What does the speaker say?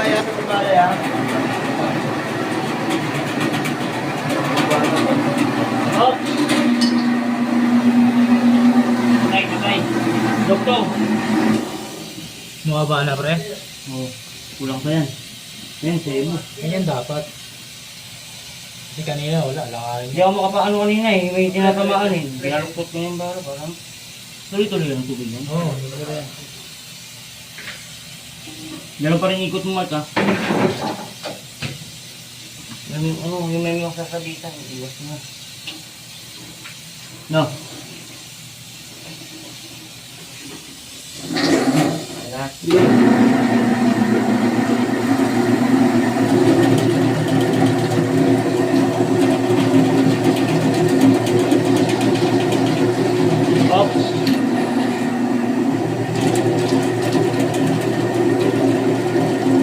kaya sa pagbalay ha. Oh! Patay. Doktor! Mukha na pre? Oh, kulang pa yan. Yan, sa'yo mo. Ganyan dapat. Kasi kanina wala, langarin. Hindi ako makapaano kanina eh. May tinatamaan eh. Pinaluktot ko yung baro. Parang tuloy-tuloy lang tubig yan. Oo, hindi ko rin. Meron pa rin ikot mo, Mark, ha? Yung may mga sasabitan, iwas na. No. Ayan.